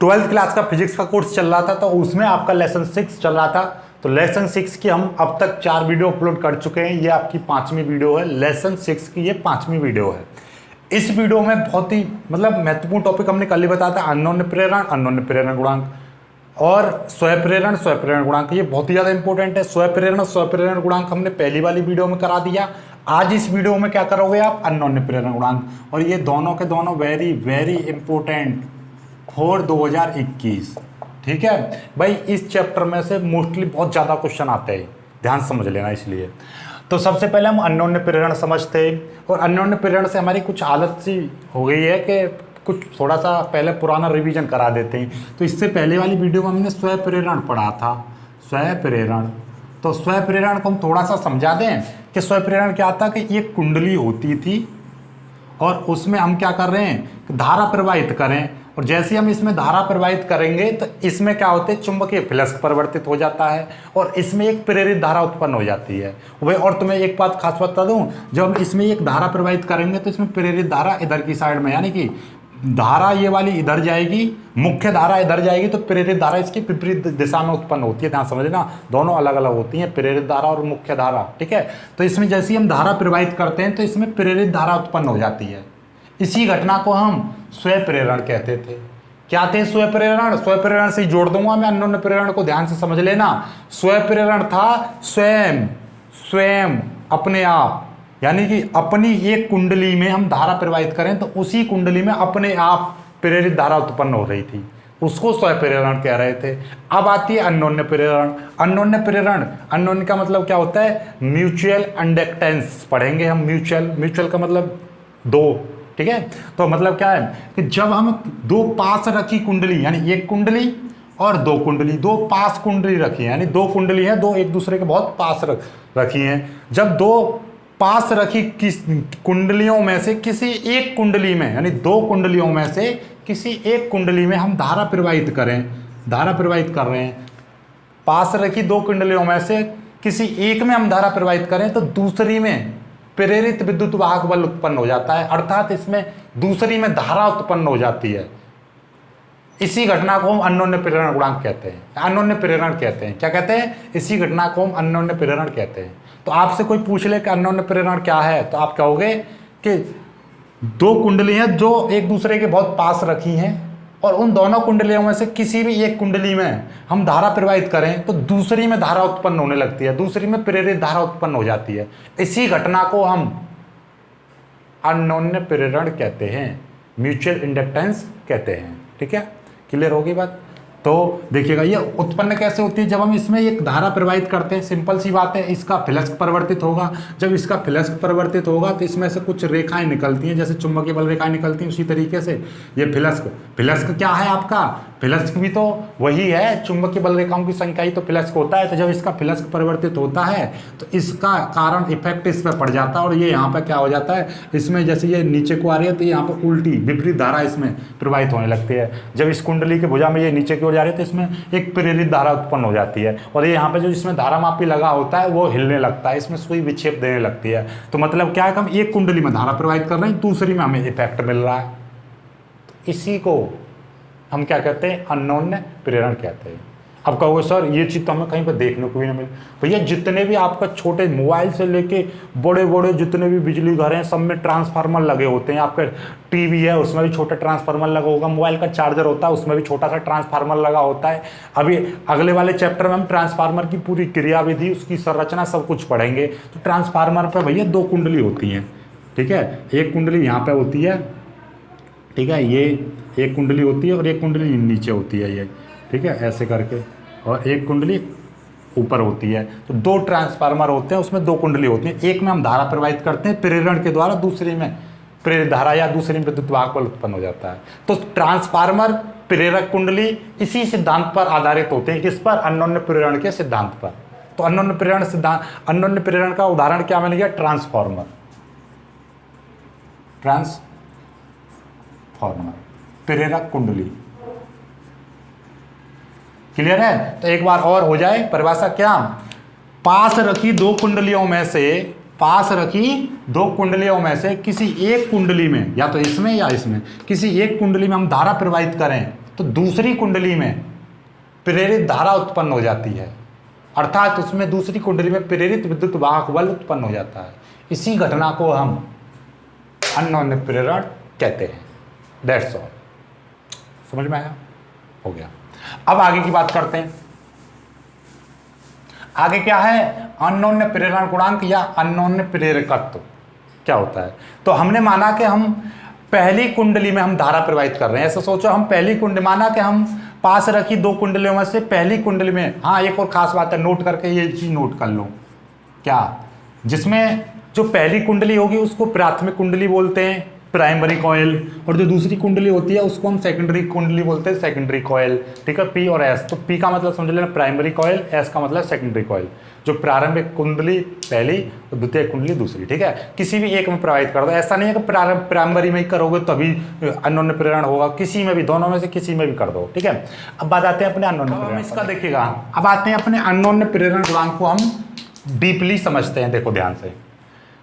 Twelfth class का physics का course चल रहा था, तो उसमें आपका लेसन 6 चल रहा था। तो लेसन 6 की हम अब तक 4 वीडियो अपलोड कर चुके हैं। ये आपकी 5वीं वीडियो है। लेसन 6 की ये 5वीं वीडियो है। इस वीडियो में बहुत ही महत्वपूर्ण टॉपिक हमने कल ही बताया था, अननोन प्रेरण, अननोन प्रेरण गुणांक और स्वप्रेरण, स्वप्रेरण गुणांक। ये बहुत ही ज़्यादा इंपॉर्टेंट है। स्वप्रेरण, स्वप्रेरण गुणांक हमने पहली वाली वीडियो में करा दिया। आज इस वीडियो में क्या करोगे आप, अननोन प्रेरण गुणांक। और ये दोनों के दोनों वेरी वेरी इंपॉर्टेंट फॉर 2021। ठीक है भाई, इस चैप्टर में से मोस्टली बहुत ज़्यादा क्वेश्चन आते हैं, ध्यान समझ लेना। इसलिए तो सबसे पहले हम अन्योन्य प्रेरण समझते हैं, और अन्योन्य प्रेरण से हमारी कुछ हालत सी हो गई है कि कुछ थोड़ा सा पहले पुराना रिवीजन करा देते हैं। तो इससे पहले वाली वीडियो में हमने स्वप्रेरण पढ़ा था, स्वप्रेरण। तो स्वप्रेरण को हम थोड़ा सा समझा दें कि स्वप्रेरण क्या था, कि एक कुंडली होती थी और उसमें हम क्या कर रहे हैं, धारा प्रवाहित करें, और जैसे हम इसमें धारा प्रवाहित करेंगे तो इसमें क्या होते हैं, चुंबकीय फ्लक्स परिवर्तित हो जाता है और इसमें एक प्रेरित धारा उत्पन्न हो जाती है। वही, और तुम्हें एक बात खास बता दूं, जब हम इसमें एक धारा प्रवाहित करेंगे तो इसमें प्रेरित धारा इधर की साइड में, यानी कि धारा ये वाली इधर जाएगी, मुख्य धारा इधर जाएगी, तो प्रेरित धारा इसकी विपरीत दिशा में उत्पन्न होती है। ध्यान समझना, दोनों अलग अलग होती हैं, प्रेरित धारा और मुख्य धारा। ठीक है, तो इसमें जैसे ही हम धारा प्रवाहित करते हैं तो इसमें प्रेरित धारा उत्पन्न हो जाती है। इसी घटना को हम स्वप्रेरण कहते थे। क्या थे स्वप्रेरण? स्वप्रेरण से जोड़ दूंगा मैं अन्योन्य प्रेरण को, ध्यान से समझ लेना। स्वप्रेरण था स्वयं, स्वयं अपने आप, यानी कि अपनी एक कुंडली में हम धारा प्रवाहित करें तो उसी कुंडली में अपने आप प्रेरित धारा उत्पन्न हो रही थी, उसको स्वप्रेरण कह रहे थे। अब आती है अन्योन्य प्रेरण। अन्योन्य प्रेरण, अन्योन्य का मतलब क्या होता है, म्यूचुअल इंडक्टेंस पढ़ेंगे हम। म्यूचुअल, म्यूचुअल का मतलब दो। ठीक है, तो मतलब क्या है कि जब हम दो पास रखी कुंडली, यानी एक कुंडली और दो कुंडली, दो पास कुंडली रखी है, यानी दो कुंडली है, दो एक दूसरे के बहुत पास रखी हैं। जब दो पास रखी किस कुंडलियों में से किसी एक कुंडली में, यानी दो कुंडलियों में से किसी एक कुंडली में हम धारा प्रवाहित करें, धारा प्रवाहित कर रहे हैं, पास रखी दो कुंडलियों में से किसी एक में हम धारा प्रवाहित करें तो दूसरी में प्रेरित विद्युत वाहक बल उत्पन्न हो जाता है, अर्थात इसमें दूसरी में धारा उत्पन्न हो जाती है। इसी घटना को हम अन्योन्य प्रेरण गुणांक कहते हैं, अन्योन्य प्रेरण कहते हैं। क्या कहते हैं? इसी घटना को हम अन्योन्य प्रेरण कहते हैं। तो आपसे कोई पूछ ले कि अन्योन्य प्रेरण क्या है, तो आप कहोगे कि दो कुंडली हैं जो एक दूसरे के बहुत पास रखी हैं और उन दोनों कुंडलियों में से किसी भी एक कुंडली में हम धारा प्रवाहित करें तो दूसरी में धारा उत्पन्न होने लगती है, दूसरी में प्रेरित धारा उत्पन्न हो जाती है। इसी घटना को हम अन्योन्य प्रेरण कहते हैं, म्यूचुअल इंडक्टेंस कहते हैं। ठीक है, क्लियर होगी बात? तो देखिएगा ये उत्पन्न कैसे होती है, जब हम इसमें एक धारा प्रवाहित करते हैं, सिंपल सी बात है, इसका फ्लक्स परिवर्तित होगा। जब इसका फ्लक्स परिवर्तित होगा तो इसमें से कुछ रेखाएं निकलती हैं, जैसे चुंबकीय बल रेखाएं निकलती हैं, उसी तरीके से ये फ्लक्स, फ्लक्स क्या है आपका, फ्लक्स भी तो वही है, चुंबकीय बल रेखाओं की संख्या ही तो फ्लक्स होता है। तो जब इसका फ्लक्स परिवर्तित होता है तो इसका कारण इफेक्ट इस पर पड़ जाता है और ये यहाँ पर क्या हो जाता है, इसमें जैसे ये नीचे को आ रही है तो यहाँ पर उल्टी विपरीत धारा इसमें प्रवाहित होने लगती है। जब इस कुंडली के भुजा में ये नीचे की ओर जा रही है तो इसमें एक प्रेरित धारा उत्पन्न हो जाती है और ये यहाँ पे जो इसमें धारा मापी लगा होता है वो हिलने लगता है, इसमें सुई विक्षेप देने लगती है। तो मतलब क्या है कि हम एक कुंडली में धारा प्रवाहित कर रहे हैं, दूसरी में हमें इफेक्ट मिल रहा है। इसी को हम क्या कहते हैं, अन्योन्य प्रेरण कहते हैं। अब कहोगे सर ये चीज़ तो हमें कहीं पर देखने को भी नहीं मिली। भैया जितने भी आपका छोटे मोबाइल से लेके बड़े बड़े जितने भी बिजली घर हैं सब में ट्रांसफार्मर लगे होते हैं। आपका टीवी है उसमें भी छोटा ट्रांसफार्मर लगा होगा, मोबाइल का चार्जर होता है उसमें भी छोटा सा ट्रांसफार्मर लगा होता है। अभी अगले वाले चैप्टर में हम ट्रांसफार्मर की पूरी क्रियाविधि, उसकी संरचना सब कुछ पढ़ेंगे। तो ट्रांसफार्मर पर भैया दो कुंडली होती हैं। ठीक है, एक कुंडली यहाँ पर होती है, ठीक है, ये एक कुंडली होती है और एक कुंडली नीचे होती है ये, ठीक है, ऐसे करके, और एक कुंडली ऊपर होती है। तो दो ट्रांसफार्मर होते हैं, उसमें दो कुंडली होती हैं। एक में हम धारा प्रवाहित करते हैं प्रेरण के द्वारा, दूसरी में प्रेरित धारा या दूसरी में विद्युत वाहक बल उत्पन्न हो जाता है। तो ट्रांसफार्मर, प्रेरक कुंडली इसी सिद्धांत पर आधारित होते हैं, किस पर, अन्योन्य प्रेरण के सिद्धांत पर। तो अन्योन्य प्रेरण सिद्धांत, अन्योन्य प्रेरण का उदाहरण क्या बन गया, ट्रांसफार्मर, ट्रांसफार्मर, प्रेरक कुंडली। क्लियर है? तो एक बार और हो जाए परिभाषा, क्या, पास रखी दो कुंडलियों में से, पास रखी दो कुंडलियों में से किसी एक कुंडली में, या तो इसमें या इसमें, किसी एक कुंडली में हम धारा प्रवाहित करें तो तो दूसरी कुंडली में प्रेरित धारा उत्पन्न हो जाती है, अर्थात उसमें दूसरी कुंडली में प्रेरित विद्युत वाहक बल उत्पन्न हो जाता है। इसी घटना को हम अन्योन्य प्रेरण कहते हैं। That's all. समझ में आया? हो गया। अब आगे की बात करते हैं। आगे क्या है? अन्योन्य प्रेरण गुणांक या अन्योन्य प्रेरकत्व क्या होता है। तो हमने माना कि हम पहली कुंडली में हम धारा प्रवाहित कर रहे हैं। ऐसा सोचो, हम पहली कुंडली, माना कि हम पास रखी दो कुंडलियों में से पहली कुंडली में, हाँ एक और खास बात है, नोट करके ये चीज नोट कर लो, क्या, जिसमें जो पहली कुंडली होगी उसको प्राथमिक कुंडली बोलते हैं, प्राइमरी कॉइल, और जो दूसरी कुंडली होती है उसको हम सेकेंडरी कुंडली बोलते हैं, सेकेंडरी कॉइल। ठीक है, पी और एस। तो पी का मतलब समझ लेना प्राइमरी कॉइल, एस का मतलब सेकेंडरी कॉइल। जो प्रारंभिक कुंडली पहली और द्वितीय कुंडली दूसरी। ठीक है, किसी भी एक में प्रवाहित कर दो। ऐसा नहीं है कि प्राइमरी में ही करोगे तभी अन्योन्य प्रेरण होगा, किसी में भी, दोनों में से किसी में भी कर दो। ठीक है, अब बात आते हैं अपने अन्योन्य प्रेरण। इसका देखिएगा, अब आते हैं अपने अन्योन्य प्रेरण गुणांक को हम डीपली समझते हैं। देखो ध्यान से,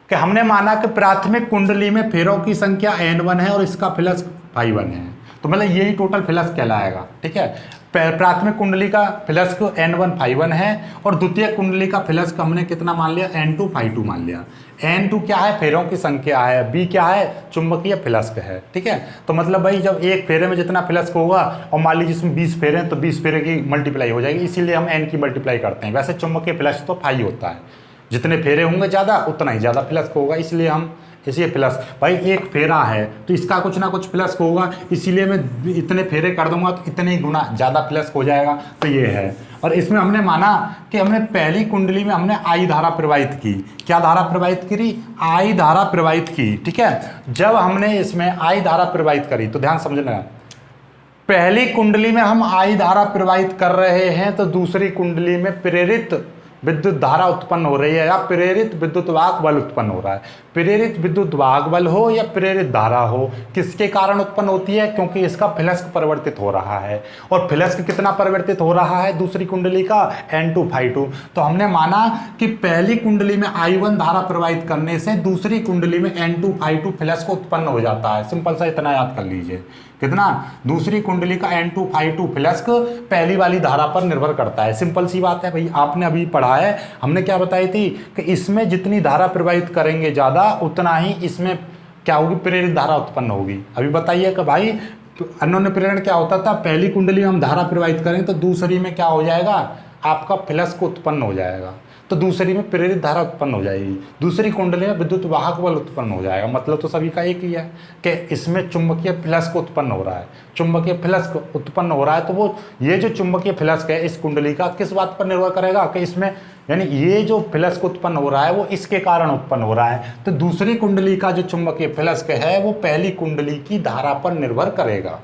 कि हमने माना कि प्राथमिक कुंडली में फेरों की संख्या n1 है और इसका फ्लक्स φ1 है, तो मतलब यही टोटल फ्लक्स कहलाएगा। ठीक है, प्राथमिक कुंडली का फ्लक्स n1 φ1 है और द्वितीय कुंडली का फ्लक्स हमने कितना मान लिया? n2 φ2 मान लिया। n2 क्या है? फेरों की संख्या है। b क्या है? चुंबकीय फ्लक्स है। ठीक है, तो मतलब भाई जब एक फेरे में जितना फ्लक्स होगा और मान लीजिए जिसमें 20 फेरे हैं तो 20 फेरे की मल्टीप्लाई हो जाएगी, इसीलिए हम n की मल्टीप्लाई करते हैं। वैसे चुंबकीय फ्लक्स तो फाई होता है, जितने फेरे होंगे ज़्यादा उतना ही ज़्यादा फ्लक्स होगा, इसलिए हम इसी फ्लक्स, भाई एक फेरा है तो इसका कुछ ना कुछ फ्लक्स होगा, इसीलिए मैं इतने फेरे कर दूंगा तो इतने ही गुना ज़्यादा फ्लक्स हो जाएगा। तो ये है, और इसमें हमने माना कि हमने पहली कुंडली में हमने आई धारा प्रवाहित की। क्या धारा प्रवाहित करी? आई धारा प्रवाहित की। ठीक है, जब हमने इसमें आई धारा प्रवाहित करी तो ध्यान समझना, पहली कुंडली में हम आई धारा प्रवाहित कर रहे हैं तो दूसरी कुंडली में प्रेरित विद्युत धारा उत्पन्न हो रही है या प्रेरित विद्युत वाहक बल उत्पन्न हो रहा है। प्रेरित विद्युत वाहक बल हो या प्रेरित धारा हो, किसके कारण उत्पन्न होती है? क्योंकि इसका फ्लक्स परिवर्तित हो रहा है, और फ्लक्स कितना परिवर्तित हो रहा है दूसरी कुंडली का? n2 φ2। तो हमने माना कि पहली कुंडली में I1 धारा प्रवाहित करने से दूसरी कुंडली में n2 φ2 फ्लक्स उत्पन्न हो जाता है। सिंपल सा इतना याद कर लीजिए, कितना? दूसरी कुंडली का n2 φ2 फ्लक्स पहली वाली धारा पर निर्भर करता है। सिंपल सी बात है भाई, आपने अभी पढ़ा है, हमने क्या बताई थी कि इसमें जितनी धारा प्रवाहित करेंगे ज़्यादा उतना ही इसमें क्या होगी? प्रेरित धारा उत्पन्न होगी। अभी बताइए कि भाई अन्योन्य प्रेरण क्या होता था? पहली कुंडली में हम धारा प्रवाहित करें तो दूसरी में क्या हो जाएगा? आपका फ्लक्स उत्पन्न हो जाएगा, तो दूसरी में प्रेरित धारा उत्पन्न हो जाएगी, दूसरी कुंडली में विद्युत वाहक बल उत्पन्न हो जाएगा। मतलब तो सभी का एक ही है कि इसमें चुंबकीय फ्लक्स उत्पन्न हो रहा है। चुंबकीय फ्लक्स उत्पन्न हो रहा है तो वो ये जो चुंबकीय फ्लक्स है इस कुंडली का किस बात पर निर्भर करेगा? कि इसमें, यानी ये जो फ्लक्स उत्पन्न हो रहा है वो इसके कारण उत्पन्न हो रहा है, तो दूसरी कुंडली का जो चुंबकीय फ्लक्स है वो पहली कुंडली की धारा पर निर्भर करेगा।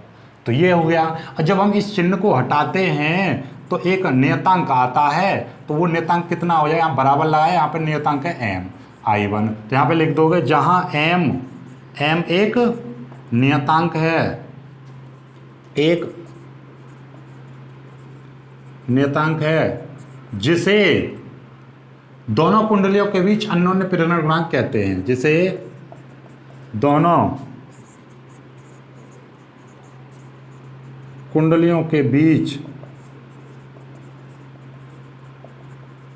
तो ये हो गया। और जब हम इस चिन्ह को हटाते हैं तो एक नियतांक आता है, तो वो नियतांक कितना हो जाएगा? यहाँ बराबर लगाए, यहाँ पे नियतांक है m I1, तो यहाँ पे लिख दोगे जहाँ m एक नियतांक है, एक नियतांक है जिसे दोनों कुंडलियों के बीच अन्योन्य प्रेरण गुणांक कहते हैं, जिसे दोनों कुंडलियों के बीच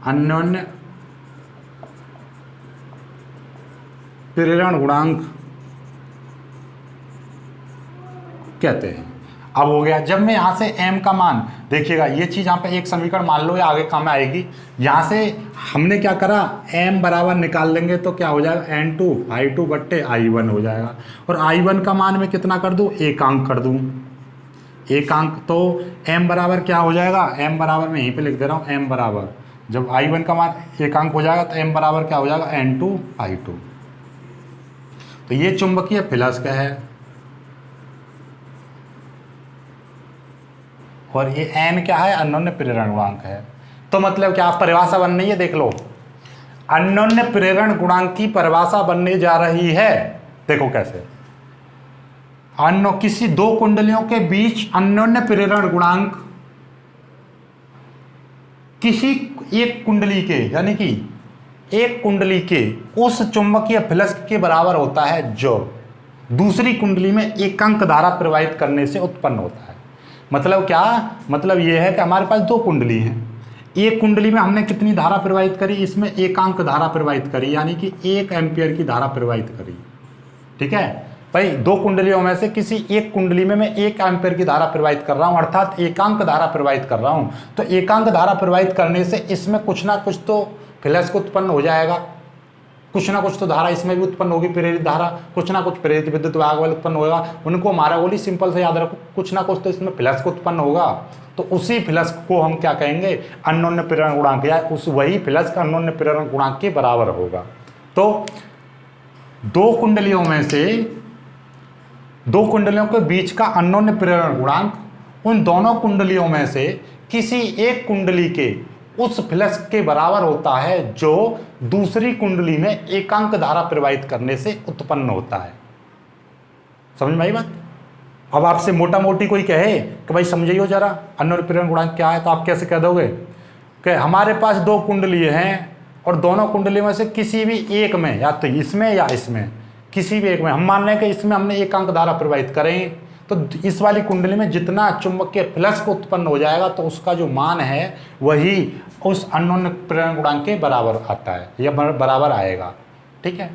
अन्योन्य प्रेरण गुणांक कहते हैं। अब हो गया, जब मैं यहां से m का मान, देखिएगा ये चीज यहां पे एक समीकरण मान लो या आगे काम में आएगी। यहां से हमने क्या करा? m बराबर निकाल लेंगे तो क्या हो जाएगा? n2 φ2 बट्टे I1 हो जाएगा, और I1 का मान मैं कितना कर दूं? एक अंक कर दूं, एक अंक। तो m बराबर क्या हो जाएगा? m बराबर मैं यहीं पे लिख दे रहा हूं, m बराबर जब I1 का मान एक अंक हो जाएगा तो m बराबर क्या हो जाएगा? n2 φ2। तो ये चुंबकीय फ्लक्स है और ये n क्या है? अन्योन्य प्रेरण गुणांक है। तो मतलब क्या परिभाषा बन रही है? देख लो, अन्योन्य प्रेरण गुणांक की परिभाषा बनने जा रही है। देखो कैसे, किसी दो कुंडलियों के बीच अन्योन्य प्रेरण गुणांक किसी एक कुंडली के, यानी कि एक कुंडली के उस चुंबकीय फ्लक्स के बराबर होता है जो दूसरी कुंडली में एकांक धारा प्रवाहित करने से उत्पन्न होता है। मतलब क्या, मतलब ये है कि हमारे पास दो कुंडली हैं, एक कुंडली में हमने कितनी धारा प्रवाहित करी, इसमें एकांक धारा प्रवाहित करी, यानी कि 1 एम्पियर की धारा प्रवाहित करी। ठीक है भाई, दो कुंडलियों में से किसी एक कुंडली में मैं 1 एम्पियर की धारा प्रवाहित कर रहा हूं, अर्थात एकांक धारा प्रवाहित कर रहा हूं। तो एकांक धारा प्रवाहित करने से इसमें कुछ ना कुछ तो फ्लक्स उत्पन्न हो जाएगा, कुछ ना कुछ तो धारा इसमें भी उत्पन्न होगी, प्रेरित धारा, कुछ ना कुछ प्रेरित विद्युत वाहक बल उत्पन्न होगा। उनको हमारा गोली सिंपल से याद रखो, कुछ ना कुछ तो इसमें फ्लक्स उत्पन्न होगा। तो उसी फ्लक्स को हम क्या कहेंगे, अन्योन्य प्रेरण गुणांक, या उस वही फ्लक्स का अन्योन्य प्रेरण गुणांक के बराबर होगा। तो दो कुंडलियों में से, दो कुंडलियों के बीच का अन्योन्य प्रेरण गुणांक उन दोनों कुंडलियों में से किसी एक कुंडली के उस फ्लक्स के बराबर होता है जो दूसरी कुंडली में एकांक धारा प्रवाहित करने से उत्पन्न होता है। समझ में आई बात? अब आपसे मोटा मोटी कोई कहे कि भाई समझिए जरा अन्योन्य प्रेरण गुणांक क्या है, तो आप कैसे कह दोगे कि हमारे पास दो कुंडली हैं और दोनों कुंडली में से किसी भी एक में, या तो इसमें या इसमें, किसी भी एक में हम मान लें कि इसमें हमने एकांक धारा प्रवाहित करें, तो इस वाली कुंडली में जितना चुंबकीय फ्लक्स उत्पन्न हो जाएगा तो उसका जो मान है वही उस अन्योन्य प्रेरण गुणांक के बराबर आता है या बराबर आएगा। ठीक है,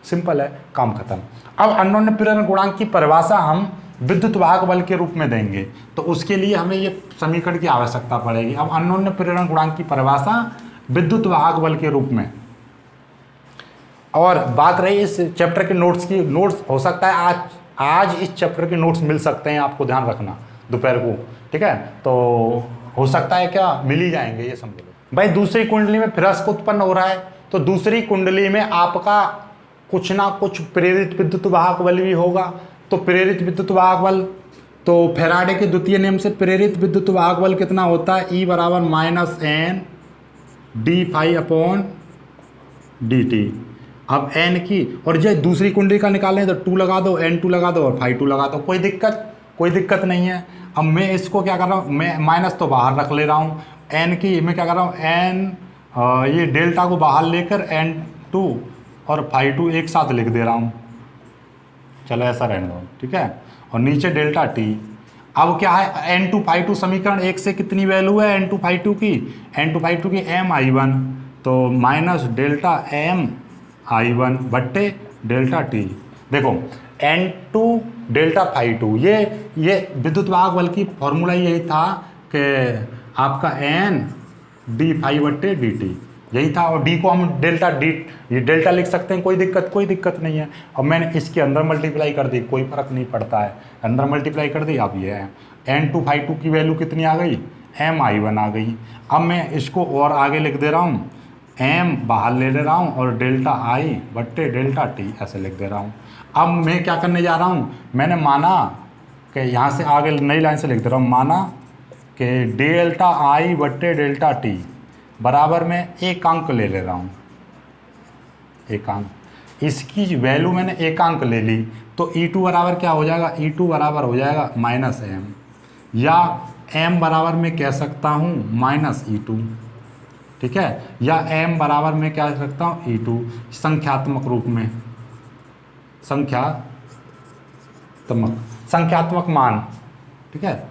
सिंपल है, काम खत्म। अब अन्योन्य प्रेरण गुणांक की परिभाषा हम विद्युत वाहक बल के रूप में देंगे, तो उसके लिए हमें ये समीकरण की आवश्यकता पड़ेगी। अब अन्योन्य प्रेरण गुणांक की परिभाषा विद्युत वाहक बल के रूप में। और बात रही इस चैप्टर के नोट्स की, नोट्स हो सकता है आज इस चैप्टर के नोट्स मिल सकते हैं, आपको ध्यान रखना दोपहर को। ठीक है, तो हो सकता है क्या मिल ही जाएंगे, ये समझ लो भाई। दूसरी कुंडली में फ्लक्स उत्पन्न हो रहा है, तो दूसरी कुंडली में आपका कुछ ना कुछ प्रेरित विद्युत वाहक बल भी होगा। तो प्रेरित विद्युत वाहक बल, तो फैराडे के द्वितीय नियम से प्रेरित विद्युत वाहक बल कितना होता है, E बराबर -N d∅dt। अब n की, और जो दूसरी कुंडली का निकालें तो 2 लगा दो, N2 लगा दो और ∅2 लगा दो, कोई दिक्कत नहीं है। अब मैं इसको क्या कर रहा हूँ, मैं माइनस तो बाहर रख ले रहा हूँ, n की मैं क्या कर रहा हूँ, n ये डेल्टा को बाहर लेकर N2 और ∅2 एक साथ लिख दे रहा हूँ, चलो ऐसा रहने दो। ठीक है, और नीचे डेल्टा t। अब क्या है, N2 ∅2 समीकरण 1 से कितनी वैल्यू है N2 ∅2 की, m_I1, तो माइनस डेल्टा m_I1 बट्टे डेल्टा t। देखो N2 डेल्टा ∅2, ये विद्युत वाहक बल की फॉर्मूला यही था कि आपका n d∅/dt यही था, और d को हम डेल्टा d, ये डेल्टा लिख सकते हैं, कोई दिक्कत नहीं है। और मैंने इसके अंदर मल्टीप्लाई कर दी, कोई फर्क नहीं पड़ता है, अंदर मल्टीप्लाई कर दी। अब ये है N2 ∅2 की वैल्यू कितनी आ गई, m_I1 आ गई। अब मैं इसको और आगे लिख दे रहा हूँ, m बाहर ले रहा हूँ और डेल्टा I बट्टे डेल्टा t ऐसे लिख दे रहा हूँ। अब मैं क्या करने जा रहा हूँ, मैंने माना कि यहाँ से आगे नई लाइन से लिख दे रहा हूँ, माना कि डेल्टा I बट्टे डेल्टा t बराबर में एकांक ले रहा हूँ, एकांक, इसकी वैल्यू मैंने एकांक ले ली, तो E2 बराबर क्या हो जाएगा, E2 बराबर हो जाएगा -m, या m बराबर मैं कह सकता हूँ -E2। ठीक है, या m बराबर मैं क्या कह सकता हूँ, E2 संख्यात्मक रूप में, संख्यात्मक मान। ठीक है,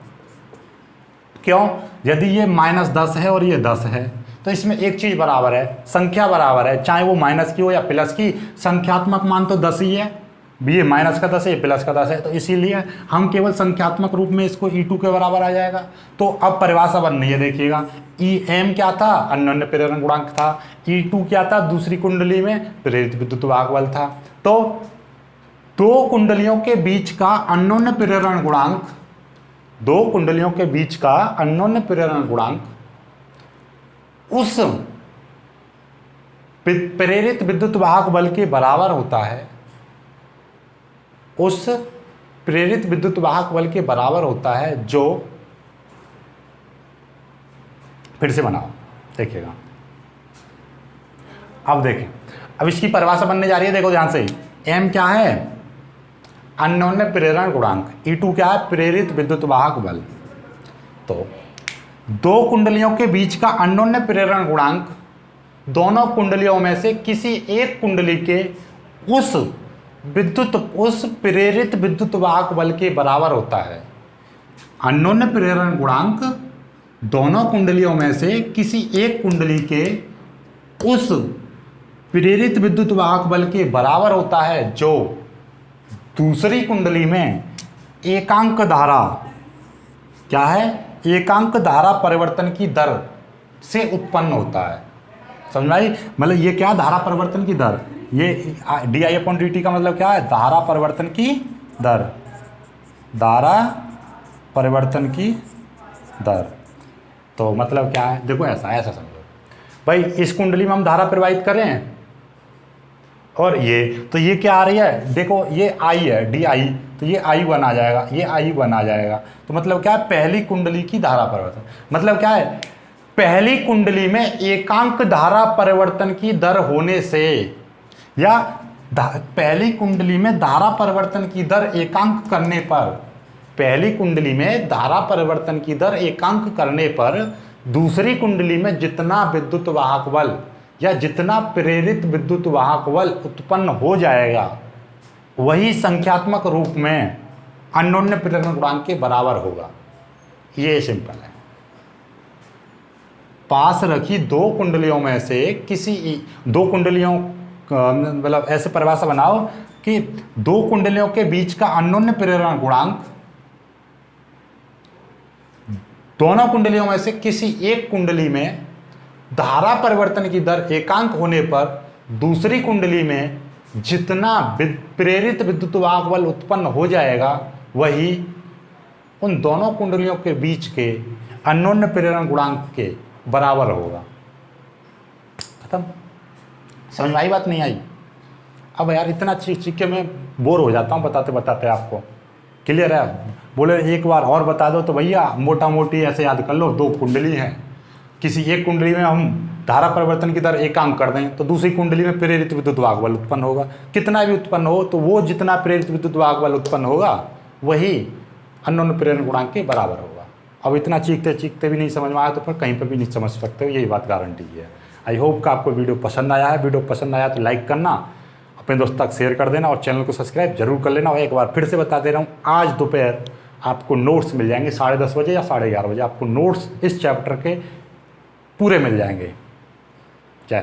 क्यों, यदि ये -10 है और ये 10 है तो इसमें एक चीज़ बराबर है, संख्या बराबर है, चाहे वो माइनस की हो या प्लस की, संख्यात्मक मान तो 10 ही है, ये माइनस का 10 है, ये प्लस का 10 है, तो इसीलिए हम केवल संख्यात्मक रूप में इसको E2 के बराबर आ जाएगा। तो अब परिभाषा बन रही है, देखिएगा, M क्या था, अन्योन्य प्रेरण गुणांक था, E2 क्या था, दूसरी कुंडली में प्रेरित विद्युत वाहक बल था। तो दो कुंडलियों के बीच का अन्योन्य प्रेरण गुणांक, दो कुंडलियों के बीच का अन्योन्य प्रेरण गुणांक उस प्रेरित विद्युत वाहक बल के बराबर होता है, उस प्रेरित विद्युत वाहक बल के बराबर होता है जो, फिर से बनाओ देखिएगा, अब देखें, अब इसकी परिभाषा बनने जा रही है, देखो ध्यान से, m क्या है, अन्योन्य प्रेरण गुणांक, E2 क्या है, प्रेरित विद्युत वाहक बल। तो दो कुंडलियों के बीच का अन्योन्य प्रेरण गुणांक दोनों कुंडलियों में से किसी एक कुंडली के उस प्रेरित विद्युत वाहक बल के बराबर होता है। अन्योन्य प्रेरण गुणांक दोनों कुंडलियों में से किसी एक कुंडली के उस प्रेरित विद्युत वाहक बल के बराबर होता है जो दूसरी कुंडली में एकांक धारा, क्या है, एकांक धारा परिवर्तन की दर से उत्पन्न होता है। समझ में आई? मतलब ये क्या, धारा परिवर्तन की दर, ये di/dt का मतलब क्या है, धारा परिवर्तन की दर, धारा परिवर्तन की दर। तो मतलब क्या है, देखो ऐसा समझो भाई, इस कुंडली में हम धारा प्रवाहित कर रहे हैं और ये क्या आ रही है, देखो ये I है di, तो ये I1 आ जाएगा, ये I1 आ जाएगा। तो मतलब क्या है, पहली कुंडली की धारा परिवर्तन, मतलब क्या है, पहली कुंडली में एकांक धारा परिवर्तन की दर होने से, या पहली कुंडली में धारा परिवर्तन की दर एकांक करने पर, पहली कुंडली में धारा परिवर्तन की दर एकांक करने पर दूसरी कुंडली में जितना विद्युत वाहक बल या जितना प्रेरित विद्युत वाहक बल उत्पन्न हो जाएगा वही संख्यात्मक रूप में अन्योन्य प्रेरण गुणांक के बराबर होगा। ये सिंपल है। पास रखी दो कुंडलियों में से किसी दो कुंडलियों, मतलब ऐसे परिभाषा बनाओ कि दो कुंडलियों के बीच का अन्योन्य प्रेरण गुणांक दोनों कुंडलियों में से किसी एक कुंडली में धारा परिवर्तन की दर एकांक होने पर दूसरी कुंडली में जितना प्रेरित विद्युत वाहक बल उत्पन्न हो जाएगा वही उन दोनों कुंडलियों के बीच के अन्योन्य प्रेरण गुणांक के बराबर होगा। खत्म। समझ में आई बात, नहीं आई? अब यार इतना चीख के मैं बोर हो जाता हूँ बताते बताते आपको। क्लियर है? बोले एक बार और बता दो, तो भैया मोटा मोटी ऐसे याद कर लो, दो कुंडली हैं, किसी एक कुंडली में हम धारा परिवर्तन की दर एकांक कर दें तो दूसरी कुंडली में प्रेरित विद्युत वाहक बल उत्पन्न होगा। कितना भी उत्पन्न हो तो वो जितना प्रेरित विद्युत वाहक बल उत्पन्न होगा वही अन्योन्य प्रेरण गुणांक के बराबर होगा। अब इतना चीखते चीखते भी नहीं समझ में आया तो फिर कहीं पर भी नहीं समझ सकते हो, यही बात गारंटी है। आई होप कि आपको वीडियो पसंद आया है। वीडियो पसंद आया तो लाइक करना, अपने दोस्त तक शेयर कर देना और चैनल को सब्सक्राइब जरूर कर लेना। और एक बार फिर से बता दे रहा हूँ, आज दोपहर आपको नोट्स मिल जाएंगे 10:30 बजे या 11:30 बजे। आपको नोट्स इस चैप्टर के पूरे मिल जाएंगे।